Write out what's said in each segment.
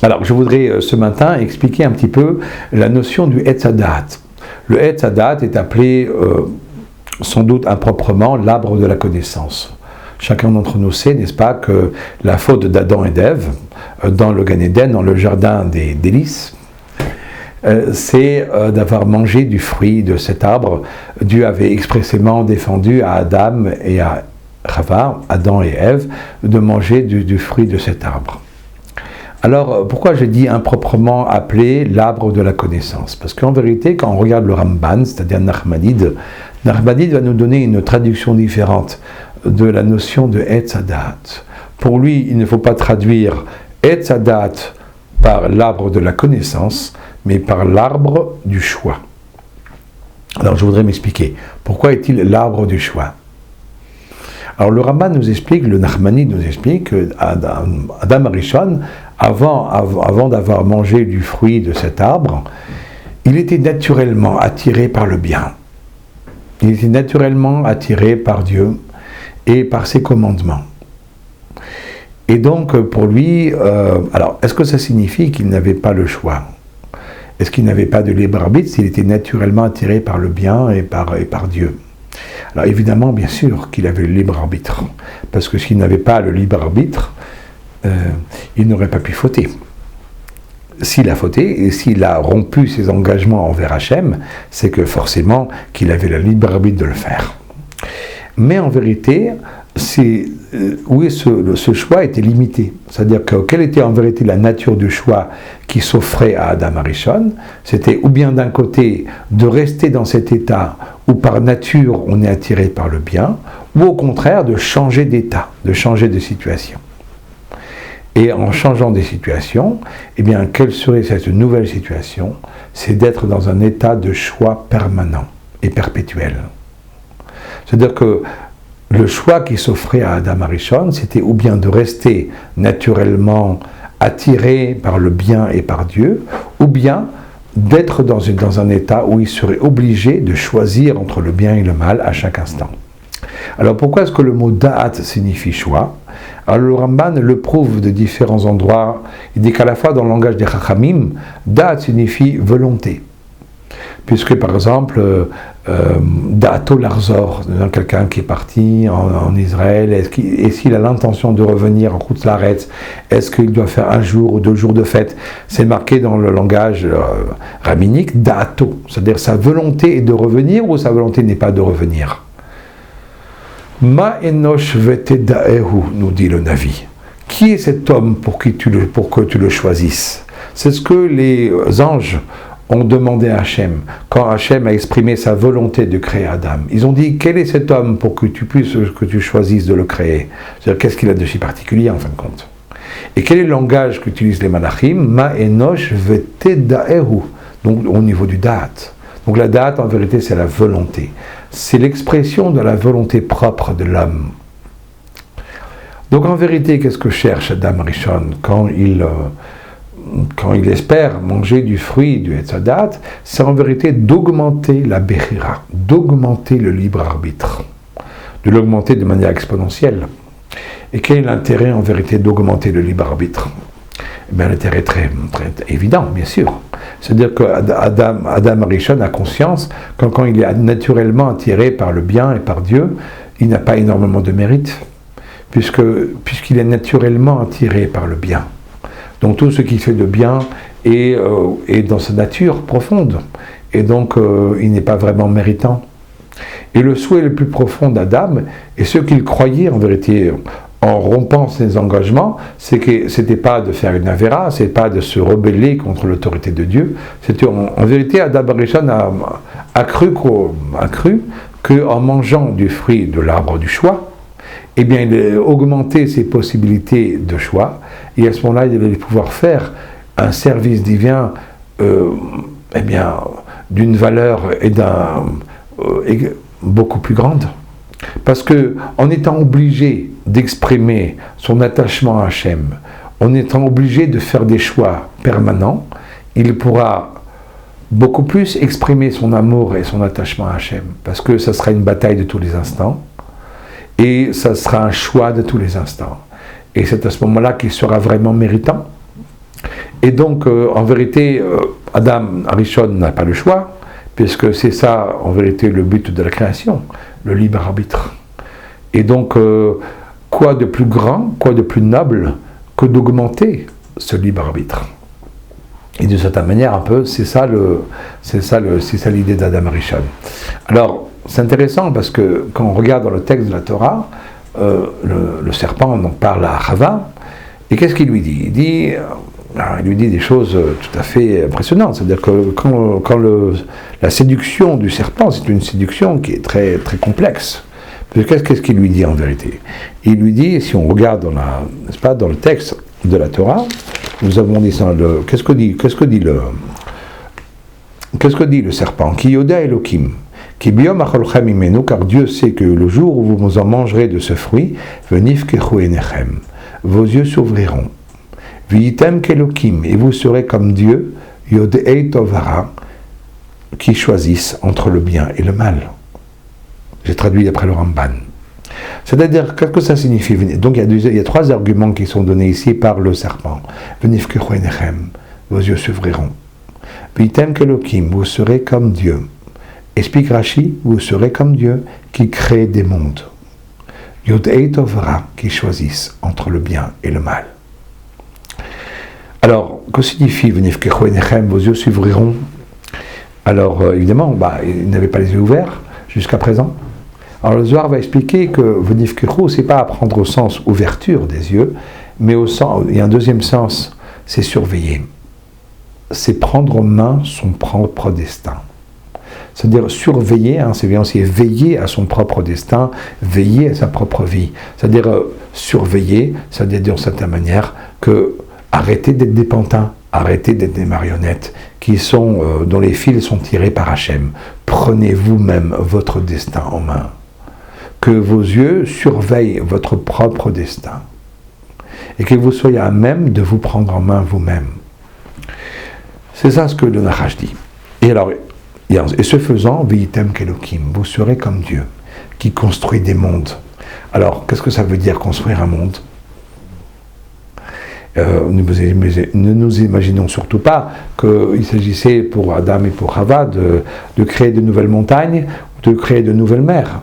Alors, je voudrais ce matin expliquer un petit peu la notion du Etz Hadat. Le Etz Hadat est appelé, sans doute improprement, l'arbre de la connaissance. Chacun d'entre nous sait, n'est-ce pas, que la faute d'Adam et d'Ève, dans le Gan Eden, dans le jardin des délices, c'est d'avoir mangé du fruit de cet arbre. Dieu avait expressément défendu à Adam et à Chava, Adam et Ève, de manger du fruit de cet arbre. Alors, pourquoi j'ai dit improprement appelé l'arbre de la connaissance? Parce qu'en vérité, quand on regarde le Ramban, c'est-à-dire Nachmanides va nous donner une traduction différente de la notion de Etz Hadat. Pour lui, il ne faut pas traduire Etz Hadat par l'arbre de la connaissance, mais par l'arbre du choix. Alors, je voudrais m'expliquer. Pourquoi est-il l'arbre du choix? Alors, le Ramban nous explique, le Nachmanide nous explique que Adam Arishon, avant d'avoir mangé du fruit de cet arbre, il était naturellement attiré par le bien. Il était naturellement attiré par Dieu et par ses commandements. Et donc, pour lui, alors, est-ce que ça signifie qu'il n'avait pas le choix? Est-ce qu'il n'avait pas de libre arbitre s'il était naturellement attiré par le bien et par Dieu? Alors évidemment, bien sûr qu'il avait le libre arbitre, parce que s'il n'avait pas le libre arbitre, il n'aurait pas pu fauter. S'il a fauté et s'il a rompu ses engagements envers Hachem, c'est que forcément qu'il avait le libre arbitre de le faire. Mais en vérité, ce choix était limité. C'est-à-dire que quelle était en vérité la nature du choix qui s'offrait à Adam Arishon? C'était ou bien d'un côté de rester dans cet état où par nature on est attiré par le bien, ou au contraire de changer d'état, de changer de situation. Et en changeant des situations, eh bien, quelle serait cette nouvelle situation? C'est d'être dans un état de choix permanent et perpétuel. C'est-à-dire que le choix qui s'offrait à Adam Arishon, c'était ou bien de rester naturellement attiré par le bien et par Dieu, ou bien d'être dans un état où il serait obligé de choisir entre le bien et le mal à chaque instant. Alors pourquoi est-ce que le mot da'at signifie choix? Alors le Ramban le prouve de différents endroits. Il dit qu'à la fois dans le langage des Chachamim, da'at signifie volonté. Puisque par exemple, Da'ato Larzor, quelqu'un qui est parti en Israël, et s'il a l'intention de revenir en Chutz La'aretz, est-ce qu'il doit faire 1 jour ou 2 jours de fête? C'est marqué dans le langage rabbinique, Da'ato, c'est-à-dire sa volonté est de revenir ou sa volonté n'est pas de revenir. Ma enosh vetedaehu, nous dit le Navi. Qui est cet homme pour que tu le choisisses? C'est ce que les anges ont demandé à Hachem, quand Hachem a exprimé sa volonté de créer Adam. Ils ont dit, quel est cet homme pour que tu choisisses de le créer? C'est-à-dire, qu'est-ce qu'il a de si particulier en fin de compte? Et quel est le langage qu'utilisent les malachim? Ma enosh vetedaehu, donc au niveau du da'at. Donc la da'at, en vérité, c'est la volonté. C'est l'expression de la volonté propre de l'homme. Donc en vérité, qu'est-ce que cherche Adam Rishon quand il espère manger du fruit du Etz Hadat? C'est en vérité d'augmenter la Bechira, d'augmenter le libre arbitre, de l'augmenter de manière exponentielle. Et quel est l'intérêt en vérité d'augmenter le libre arbitre? Eh bien, l'intérêt est très évident, bien sûr. C'est-à-dire qu'Adam Arishon a conscience que quand il est naturellement attiré par le bien et par Dieu, il n'a pas énormément de mérite, puisqu'il est naturellement attiré par le bien. Donc tout ce qui fait de bien est dans sa nature profonde, et donc il n'est pas vraiment méritant. Et le souhait le plus profond d'Adam, et ce qu'il croyait en vérité, en rompant ses engagements, c'est que ce n'était pas de faire une avéra, ce n'était pas de se rebeller contre l'autorité de Dieu. C'était en vérité, Adam Arishon a cru qu'en mangeant du fruit de l'arbre du choix, eh bien, il a augmenté ses possibilités de choix, et à ce moment-là, il allait pouvoir faire un service divin eh bien, d'une valeur beaucoup plus grande. Parce qu'en étant obligé d'exprimer son attachement à Hachem, en étant obligé de faire des choix permanents, il pourra beaucoup plus exprimer son amour et son attachement à Hachem. Parce que ça sera une bataille de tous les instants, et ça sera un choix de tous les instants. Et c'est à ce moment-là qu'il sera vraiment méritant. Et donc, en vérité, Adam Arishon n'a pas le choix, puisque c'est ça, en vérité, le but de la création, le libre arbitre. Et donc, quoi de plus grand, quoi de plus noble que d'augmenter ce libre arbitre? Et de certaine manière, un peu, c'est ça l'idée d'Adam Arishon. Alors, c'est intéressant parce que quand on regarde dans le texte de la Torah, le serpent donc, parle à Chava, et qu'est-ce qu'il lui dit? Il lui dit des choses tout à fait impressionnantes. C'est-à-dire que quand la séduction du serpent, c'est une séduction qui est très, très complexe. Qu'est-ce qu'il lui dit en vérité? Il lui dit, si on regarde n'est-ce pas, dans le texte de la Torah, nous avons dit ça, qu'est-ce que dit le serpent? Ki yoda Elokim, ki biyom acholchem imenu, car Dieu sait que le jour où vous en mangerez de ce fruit, venifkechu enechem, vos yeux s'ouvriront. Viitem kelokim, et vous serez comme Dieu, yodei tovara, qui choisissent entre le bien et le mal. J'ai traduit d'après le Ramban. C'est-à-dire, qu'est-ce que ça signifie? Donc il y a trois arguments qui sont donnés ici par le serpent. Venifkechu enechem, vos yeux s'ouvriront. Viitem kelokim, vous serez comme Dieu. Explique Rashi, vous serez comme Dieu qui crée des mondes. Yodei tovara, qui choisissent entre le bien et le mal. Alors, que signifie venifkechu enechem, vos yeux s'ouvriront? Alors, évidemment, ils n'avaient pas les yeux ouverts jusqu'à présent. Alors, le Zohar va expliquer que venifkechu, c'est pas à prendre au sens ouverture des yeux, mais il y a un deuxième sens, c'est surveiller. C'est prendre en main son propre destin. C'est-à-dire surveiller, c'est bien aussi veiller à son propre destin, veiller à sa propre vie. C'est-à-dire surveiller, c'est-à-dire d'une certaine manière que arrêtez d'être des pantins, arrêtez d'être des marionnettes dont les fils sont tirés par Hachem. Prenez vous-même votre destin en main. Que vos yeux surveillent votre propre destin. Et que vous soyez à même de vous prendre en main vous-même. C'est ça ce que le Nachash dit. Et alors, et ce faisant, Viitem kelokim, vous serez comme Dieu, qui construit des mondes. Alors, qu'est-ce que ça veut dire construire un monde? Ne nous imaginons surtout pas qu'il s'agissait pour Adam et pour Chava de créer de nouvelles montagnes, de créer de nouvelles mers.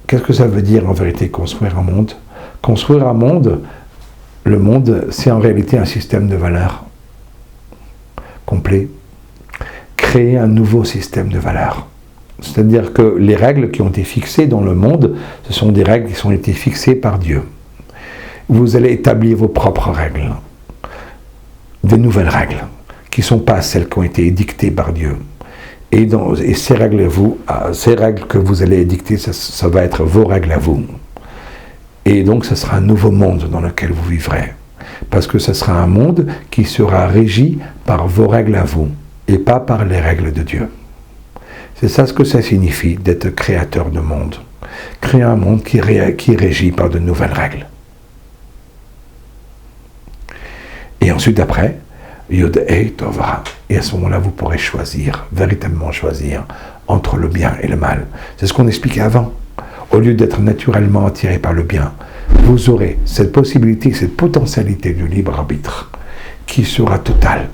Qu'est-ce que ça veut dire en vérité construire un monde? Construire un monde, le monde, c'est en réalité un système de valeurs complet. Créer un nouveau système de valeurs. C'est-à-dire que les règles qui ont été fixées dans le monde, ce sont des règles qui ont été fixées par Dieu. Vous allez établir vos propres règles, des nouvelles règles, qui ne sont pas celles qui ont été édictées par Dieu. Et ces règles que vous allez édicter, ça va être vos règles à vous. Et donc, ce sera un nouveau monde dans lequel vous vivrez. Parce que ce sera un monde qui sera régi par vos règles à vous, et pas par les règles de Dieu. C'est ça ce que ça signifie d'être créateur de monde. Créer un monde qui est régi par de nouvelles règles. Et ensuite, après, Yodei Tovara. Et à ce moment-là, vous pourrez choisir, véritablement choisir, entre le bien et le mal. C'est ce qu'on expliquait avant. Au lieu d'être naturellement attiré par le bien, vous aurez cette possibilité, cette potentialité du libre arbitre, qui sera totale,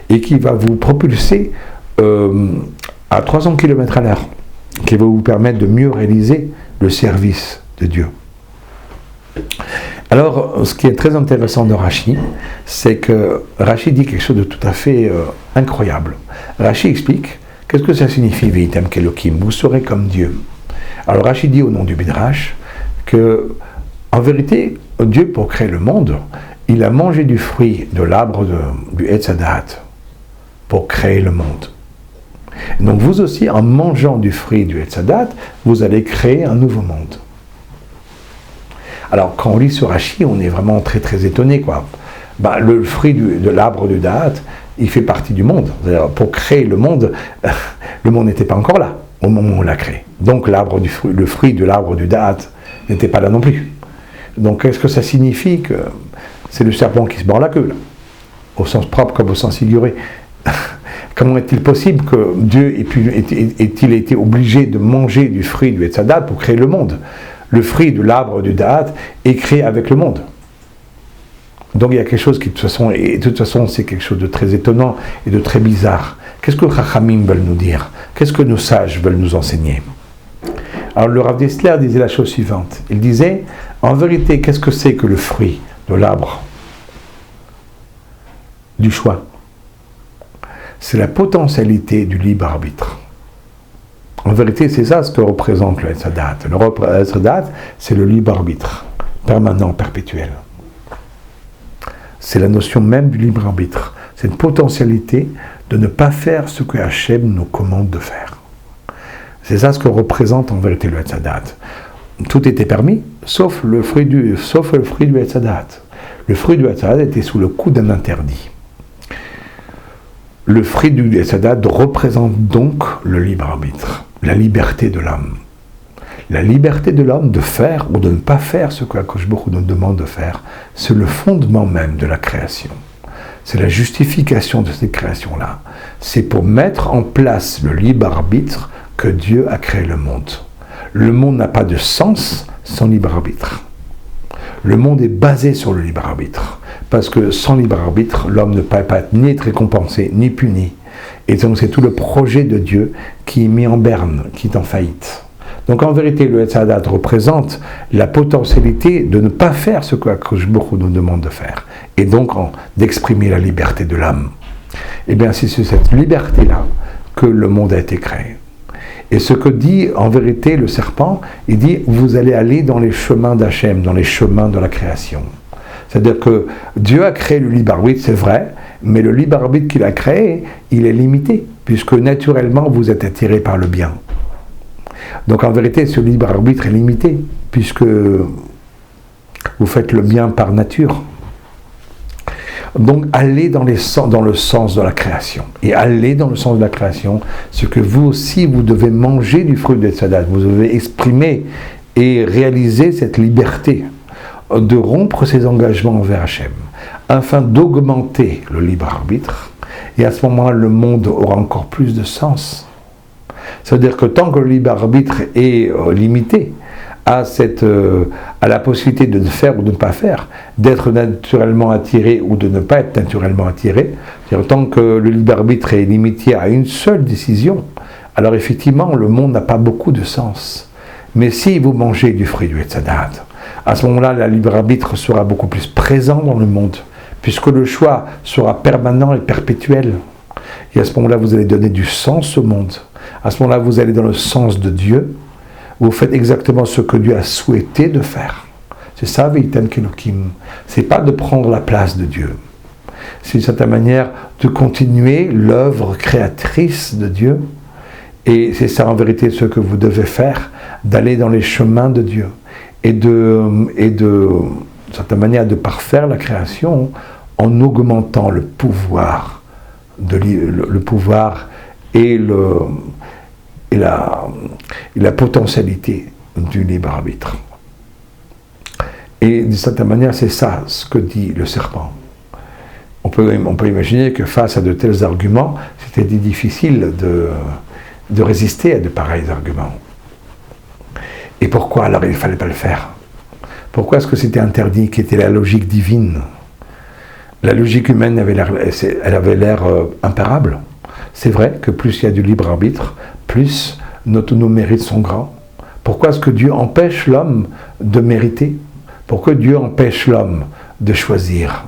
et qui va vous propulser à 300 km/h, qui va vous permettre de mieux réaliser le service de Dieu. Alors, ce qui est très intéressant de Rashi, c'est que Rashi dit quelque chose de tout à fait incroyable. Rashi explique, qu'est-ce que ça signifie, Viitem kelokim, vous serez comme Dieu. Alors Rashi dit au nom du Midrash que, en vérité, Dieu, pour créer le monde, il a mangé du fruit de l'arbre du Etz Hadat pour créer le monde. Donc vous aussi, en mangeant du fruit du Etz Hadat, vous allez créer un nouveau monde. Alors, quand on lit ce Rashi, on est vraiment très très étonné, quoi. Le fruit de l'arbre du Da'at, il fait partie du monde. C'est-à-dire, pour créer le monde n'était pas encore là, au moment où on l'a créé. Donc, le fruit de l'arbre du Da'at n'était pas là non plus. Donc, est-ce que ça signifie que c'est le serpent qui se mord la queue, là, au sens propre comme au sens figuré? Comment est-il possible que Dieu ait-il été obligé de manger du fruit du Etz Hadat pour créer le monde? Le fruit de l'arbre du Da'at est créé avec le monde. Donc il y a quelque chose qui, de toute façon, c'est quelque chose de très étonnant et de très bizarre. Qu'est-ce que les Chachamim veulent nous dire? Qu'est-ce que nos sages veulent nous enseigner? Alors le Rav Dessler disait la chose suivante. Il disait, en vérité, qu'est-ce que c'est que le fruit de l'arbre du choix? C'est la potentialité du libre arbitre. En vérité, c'est ça ce que représente le Etz Hadat. Le Etz Hadat, c'est le libre arbitre, permanent, perpétuel. C'est la notion même du libre arbitre. C'est une potentialité de ne pas faire ce que Hachem nous commande de faire. C'est ça ce que représente en vérité le Etz Hadat. Tout était permis, sauf le fruit du Etz Hadat. Le fruit du Etz Hadat était sous le coup d'un interdit. Le fruit du Etz Hadat représente donc le libre arbitre, la liberté de l'homme. La liberté de l'homme de faire ou de ne pas faire ce que HaKadosh Baruch Hu nous demande de faire, c'est le fondement même de la création. C'est la justification de cette création-là. C'est pour mettre en place le libre arbitre que Dieu a créé le monde. Le monde n'a pas de sens sans libre arbitre. Le monde est basé sur le libre arbitre. Parce que sans libre arbitre, l'homme ne peut pas ni être récompensé, ni puni. Et donc c'est tout le projet de Dieu qui est mis en berne, qui est en faillite. Donc en vérité, le Etz Hadat représente la potentialité de ne pas faire ce que HaKadosh Baruch Hu nous demande de faire. Et donc d'exprimer la liberté de l'âme. Et bien c'est sur cette liberté-là que le monde a été créé. Et ce que dit en vérité le serpent, il dit, vous allez aller dans les chemins d'Hachem, dans les chemins de la création. C'est-à-dire que Dieu a créé le libre arbitre, c'est vrai, mais le libre arbitre qu'il a créé, il est limité, puisque naturellement vous êtes attiré par le bien. Donc en vérité, ce libre arbitre est limité, puisque vous faites le bien par nature. Donc allez dans le sens de la création. Et aller dans le sens de la création, c'est que vous aussi, vous devez manger du fruit de Etz Hadat. Vous devez exprimer et réaliser cette liberté de rompre ses engagements envers Hachem, afin d'augmenter le libre arbitre. Et à ce moment-là, le monde aura encore plus de sens. C'est-à-dire que tant que le libre arbitre est limité à la possibilité de faire ou de ne pas faire, d'être naturellement attiré ou de ne pas être naturellement attiré, c'est-à-dire tant que le libre arbitre est limité à une seule décision, alors effectivement le monde n'a pas beaucoup de sens. Mais si vous mangez du fruit du Etz Hadat, à ce moment-là, le libre arbitre sera beaucoup plus présent dans le monde, puisque le choix sera permanent et perpétuel. Et à ce moment-là, vous allez donner du sens au monde. À ce moment-là, vous allez dans le sens de Dieu. Vous faites exactement ce que Dieu a souhaité de faire. C'est ça, Veitan Kelokim. C'est pas de prendre la place de Dieu. C'est d'une certaine manière de continuer l'œuvre créatrice de Dieu. Et c'est ça en vérité ce que vous devez faire, d'aller dans les chemins de Dieu. Et de d'une certaine manière, de parfaire la création en augmentant le pouvoir, le pouvoir et la potentialité du libre arbitre. Et d'une certaine manière, c'est ça ce que dit le serpent. On peut imaginer que face à de tels arguments, c'était difficile de résister à de pareils arguments. Et pourquoi alors il ne fallait pas le faire? Pourquoi est-ce que c'était interdit, qui était la logique divine? La logique humaine elle avait l'air imparable. C'est vrai que plus il y a du libre arbitre, plus nos mérites sont grands. Pourquoi est-ce que Dieu empêche l'homme de mériter? Pourquoi Dieu empêche l'homme de choisir?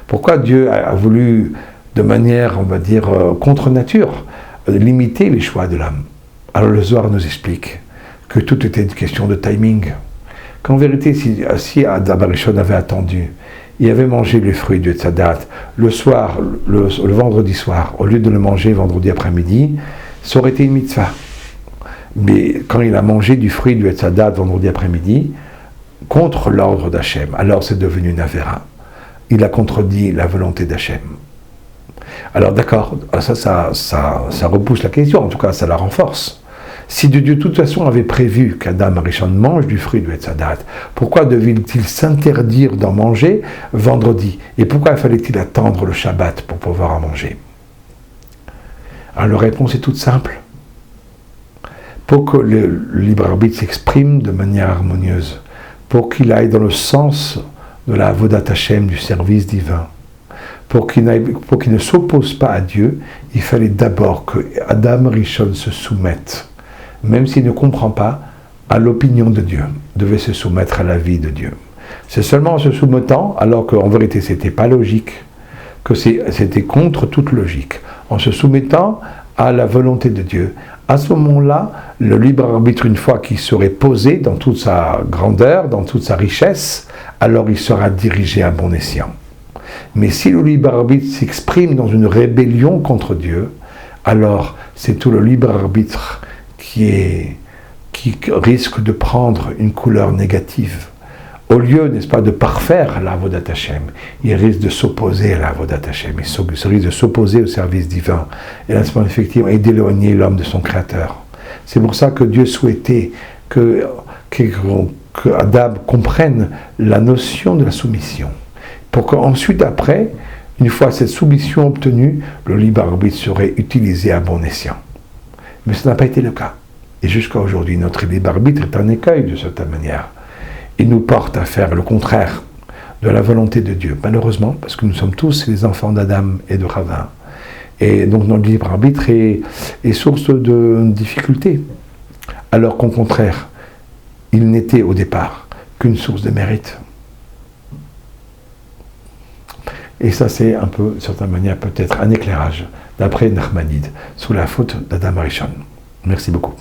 Pourquoi Dieu a voulu, de manière, on va dire, contre nature, limiter les choix de l'homme? Alors le Zohar nous explique que tout était une question de timing. Qu'en vérité, si Adam Arishon avait attendu, il avait mangé les fruits du Etz Hadat le soir, le vendredi soir, au lieu de le manger vendredi après-midi, ça aurait été une mitzvah. Mais quand il a mangé du fruit du Etz Hadat vendredi après-midi, contre l'ordre d'Hachem, alors c'est devenu une avéra. Il a contredit la volonté d'Hachem. Alors d'accord, ça repousse la question, en tout cas ça la renforce. Si Dieu de toute façon avait prévu qu'Adam Arishon mange du fruit du Etz Hadat, pourquoi devait-il s'interdire d'en manger vendredi? Et pourquoi fallait-il attendre le Shabbat pour pouvoir en manger? Alors la réponse est toute simple. Pour que le libre arbitre s'exprime de manière harmonieuse, pour qu'il aille dans le sens de la Avodat Hashem, du service divin. Pour qu'il ne s'oppose pas à Dieu, il fallait d'abord que Adam Rishon se soumette, même s'il ne comprend pas, à l'opinion de Dieu, devait se soumettre à la vie de Dieu. C'est seulement en se soumettant, alors qu'en vérité c'était pas logique, que c'était contre toute logique, en se soumettant à la volonté de Dieu. À ce moment-là, le libre arbitre, une fois qu'il serait posé dans toute sa grandeur, dans toute sa richesse, alors il sera dirigé à bon escient. Mais si le libre arbitre s'exprime dans une rébellion contre Dieu, alors c'est tout le libre arbitre qui risque de prendre une couleur négative. Au lieu, n'est-ce pas, de parfaire la Avodat Hashem, il risque de s'opposer à la Avodat Hashem, il risque de s'opposer au service divin, et effectivement, et d'éloigner l'homme de son Créateur. C'est pour ça que Dieu souhaitait que Adam comprenne la notion de la soumission, pour qu'ensuite, après, une fois cette soumission obtenue, le libre arbitre serait utilisé à bon escient. Mais ce n'a pas été le cas. Et jusqu'à aujourd'hui, notre libre arbitre est un écueil de cette manière. Il nous porte à faire le contraire de la volonté de Dieu, malheureusement, parce que nous sommes tous les enfants d'Adam et de Chava. Et donc notre libre arbitre est source de difficultés, alors qu'au contraire, il n'était au départ qu'une source de mérite. Et ça, c'est un peu, d'une certaine manière, peut-être un éclairage, d'après Nachmanide, sous la faute d'Adam Rishon. Merci beaucoup.